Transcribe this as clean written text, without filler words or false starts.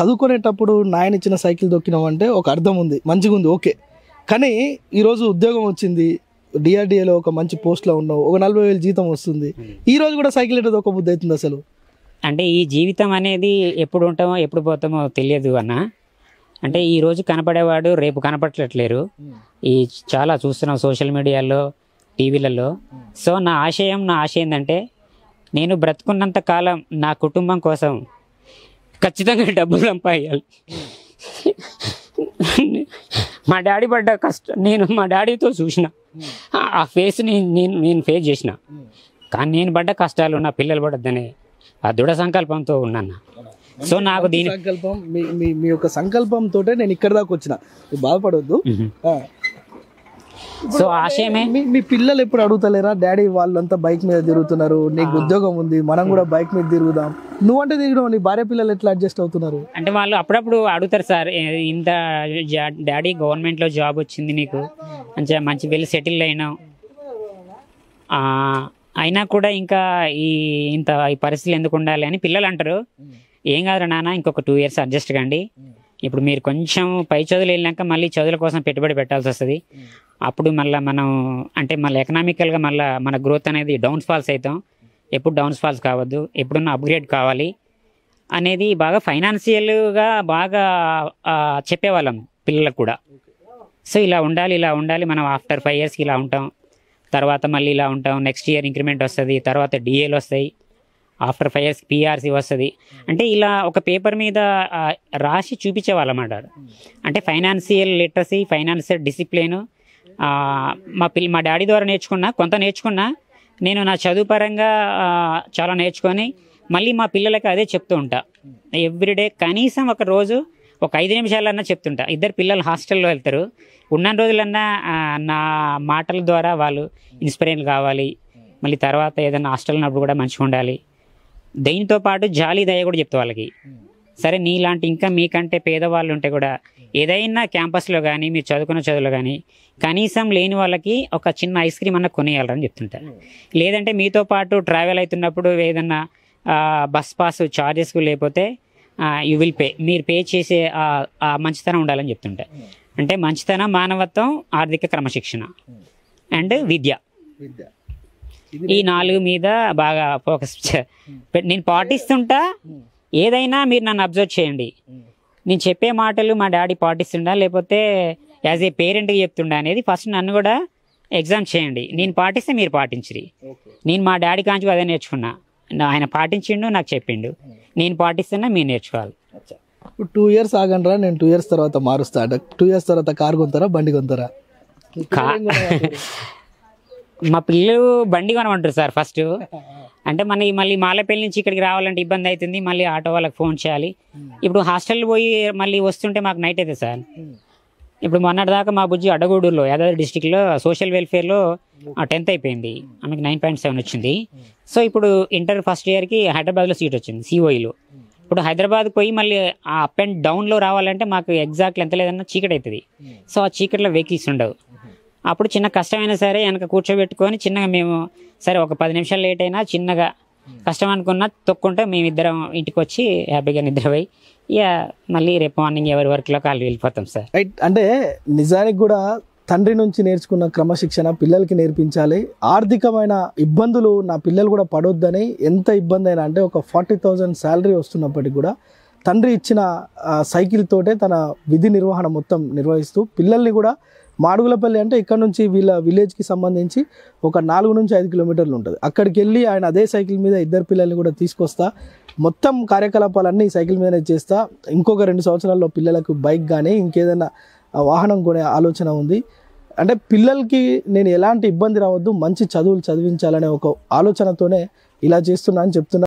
చదువుకునేటప్పుడు నాయన ఇచ్చిన సైకిల్ దొక్కినాం అంటే ఒక అర్థం ఉంది, మంచిగా ఉంది, ఓకే. కానీ ఈరోజు ఉద్యోగం వచ్చింది, డిఆర్డిఏలో ఒక మంచి పోస్ట్లో ఉన్నావు, ఒక 40,000 జీతం వస్తుంది, ఈ రోజు కూడా సైకిల్ ఎట్లా దొక్క బుద్ధి అవుతుంది అసలు? అంటే ఈ జీవితం అనేది ఎప్పుడు ఉంటామో ఎప్పుడు పోతామో తెలియదు అన్న. అంటే ఈరోజు కనపడేవాడు రేపు కనపడట్లేరు. ఈ చాలా చూస్తున్నాం సోషల్ మీడియాలో, టీవీలలో. సో నా ఆశ ఏంటంటే నేను బ్రతుకున్నంత కాలం నా కుటుంబం కోసం ఖచ్చితంగా డబ్బులు సంపాదించాలి. మా డాడీ పడ్డ కష్టం నేను మా డాడీతో చూసిన, ఆ ఫేస్ని నేను ఫేస్ చేసిన. కానీ నేను పడ్డ కష్టాలు నా పిల్లలు పడద్దనే ఆ దృఢ సంకల్పంతో ఉన్నాను. సో నాకు దీని సంకల్పం మీ యొక్క సంకల్పంతో నేను ఇక్కడ దాకా వచ్చిన, బాధపడవద్దు. సో ఆశయమే. మీ పిల్లలు ఎప్పుడు అడుగుతలేరా, డాడీ వాళ్ళంతా బైక్ మీద తిరుగుతున్నారు, నీకు ఉద్యోగం ఉంది, మనం కూడా బైక్ మీద తిరుగుదాం, నువ్వంటే తిరగడం, నీ భార్య పిల్లలు ఎట్లా అడ్జస్ట్ అవుతున్నారు? అంటే వాళ్ళు అప్పుడప్పుడు అడుగుతారు, సార్ ఇంత డాడీ గవర్నమెంట్లో జాబ్ వచ్చింది, నీకు మంచి వెల్ సెటిల్ అయినావు, అయినా కూడా ఇంకా ఈ పరిస్థితులు ఎందుకు ఉండాలి అని పిల్లలు అంటారు. ఏం కాదురా నాన్న, ఇంకొక 2 years అడ్జస్ట్ కండి. ఇప్పుడు మీరు కొంచెం పై చదువులు వెళ్ళాక మళ్ళీ చదువుల కోసం పెట్టుబడి పెట్టాల్సి వస్తుంది. అప్పుడు మళ్ళీ ఎకనామికల్గా మన గ్రోత్ అనేది డౌన్ ఫాల్స్ అవుతాం. ఎప్పుడు డౌన్ ఫాల్స్ కావద్దు, ఎప్పుడున్న అప్గ్రేడ్ కావాలి అనేది బాగా ఫైనాన్షియల్గా బాగా చెప్పేవాళ్ళం పిల్లలకు కూడా. సో ఇలా ఉండాలి, మనం ఆఫ్టర్ 5 yearsకి ఇలా ఉంటాం, తర్వాత మళ్ళీ ఇలా ఉంటాం, నెక్స్ట్ ఇయర్ ఇంక్రిమెంట్ వస్తుంది, తర్వాత డిఏలు వస్తాయి, ఆఫ్టర్ 5 years పిఆర్సీ వస్తుంది. అంటే ఇలా ఒక పేపర్ మీద రాసి చూపించేవాళ్ళమాట. అంటే ఫైనాన్షియల్ లిటరసీ, ఫైనాన్షియల్ డిసిప్లిన్ మా డాడీ ద్వారా కొంత నేర్చుకున్నా. నేను నా చదువు పరంగా చాలా నేర్చుకొని మళ్ళీ మా పిల్లలకి అదే చెప్తూ ఉంటా. ఎవ్రీడే కనీసం ఒక రోజు ఒక 5 నిమిషాలన్నా చెప్తుంటా. 2 పిల్లలు హాస్టల్లో వెళ్తారు, ఉన్న రోజులన్నా నా మాటల ద్వారా వాళ్ళు ఇన్స్పైర్ కావాలి. మళ్ళీ తర్వాత ఏదైనా హాస్టల్ ఉన్నప్పుడు కూడా మంచిగా ఉండాలి. దీనితో పాటు జాలి దయ కూడా చెప్తా వాళ్ళకి. సరే నీలాంటి ఇంకా మీకంటే పేదవాళ్ళు ఉంటే కూడా ఏదైనా క్యాంపస్లో కానీ మీరు చదువుకున్న చదువులో కానీ కనీసం లేని వాళ్ళకి ఒక చిన్న ఐస్ క్రీమ్ అన్న కొనేయాలని చెప్తుంటారు. లేదంటే మీతో పాటు ట్రావెల్ అవుతున్నప్పుడు ఏదన్నా బస్ పాస్ ఛార్జెస్ లేకపోతే యూ విల్ పే, మీరు పే చేసే ఆ మంచితనం ఉండాలని చెప్తుంటారు. అంటే మంచితనం, మానవత్వం, ఆర్థిక క్రమశిక్షణ అండ్ విద్య, ఈ 4 మీద బాగా ఫోకస్ నేను పాటిస్తుంటా. ఏదైనా మీరు నన్ను అబ్జర్వ్ చేయండి, నేను చెప్పే మాటలు మా డాడీ పాటిస్తుండా లేకపోతే యాజ్ ఏ పేరెంట్గా చెప్తుండా అనేది ఫస్ట్ నన్ను కూడా ఎగ్జామ్ చేయండి. నేను పాటిస్తే మీరు పాటించరి. నేను మా డాడీ కాంచి అదే నేర్చుకున్నా, ఆయన పాటించిండు, నాకు చెప్పిండు, నేను పాటిస్తున్నా, మీరు నేర్చుకోవాలి. 2 years ఆగండ్రా, నేను 2 years తర్వాత మారుస్తా. 2 years తర్వాత కారు కొంటారా, బండి కొంటారా? మా పిల్లలు బండి కొనమంటారు సార్ ఫస్ట్. అంటే మళ్ళీ మాలపల్లి నుంచి ఇక్కడికి రావాలంటే ఇబ్బంది అవుతుంది, మళ్ళీ ఆటో వాళ్ళకి ఫోన్ చేయాలి. ఇప్పుడు హాస్టల్ పోయి మళ్ళీ వస్తుంటే మాకు నైట్ అవుతుంది సార్. ఇప్పుడు మొన్నటిదాకా మా బుజ్జి అడగూడూరులో, యాదాద్రి డిస్టిక్లో సోషల్ వెల్ఫేర్లో 10th అయిపోయింది, ఆమెకు 9.7 వచ్చింది. సో ఇప్పుడు ఇంటర్ ఫస్ట్ ఇయర్కి హైదరాబాద్లో సీట్ వచ్చింది సిఓఈలో. ఇప్పుడు హైదరాబాద్ పోయి మళ్ళీ ఆ అప్ అండ్ డౌన్లో రావాలంటే మాకు ఎగ్జాక్ట్లీ ఎంత లేదన్నా చీకటి అవుతుంది. సో ఆ చీకట్లో వెహికల్స్ ఉండవు. అప్పుడు చిన్న కష్టమైనా సరే వెనక కూర్చోబెట్టుకొని చిన్నగా మేము సరే ఒక 10 నిమిషాలు లేట్ అయినా చిన్నగా కష్టం అనుకున్నా తొక్కుంటే మేమిద్దరం ఇంటికి వచ్చి హ్యాపీగా నిద్రపోయి ఇక మళ్ళీ రేపు మార్నింగ్ ఎవరి వర్క్లో కాళ్ళు వెళ్ళిపోతాం సార్. రైట్. అంటే నిజానికి కూడా తండ్రి నుంచి నేర్చుకున్న క్రమశిక్షణ పిల్లలకి నేర్పించాలి. ఆర్థికమైన ఇబ్బందులు నా పిల్లలు కూడా పడొద్దని, ఎంత ఇబ్బంది అయినా అంటే ఒక 40,000 శాలరీ వస్తున్నప్పటికీ కూడా తండ్రి ఇచ్చిన సైకిల్ తోటే తన విధి నిర్వహణ మొత్తం నిర్వహిస్తూ పిల్లల్ని కూడా మాడుగులపల్లి అంటే ఇక్కడ నుంచి వీళ్ళ విలేజ్కి సంబంధించి ఒక 4 నుంచి 5 కిలోమీటర్లు ఉంటుంది. అక్కడికి వెళ్ళి ఆయన అదే సైకిల్ మీద 2 పిల్లల్ని కూడా తీసుకొస్తా, మొత్తం కార్యకలాపాలన్నీ సైకిల్ మీదనే చేస్తా. ఇంకొక 2 సంవత్సరాల్లో పిల్లలకు బైక్ కానీ ఇంకేదైనా వాహనం కొనే ఆలోచన ఉంది. అంటే పిల్లలకి నేను ఎలాంటి ఇబ్బంది రావద్దు, మంచి చదువులు చదివించాలనే ఒక ఆలోచనతోనే ఇలా చేస్తున్నా అని చెప్తున్నా.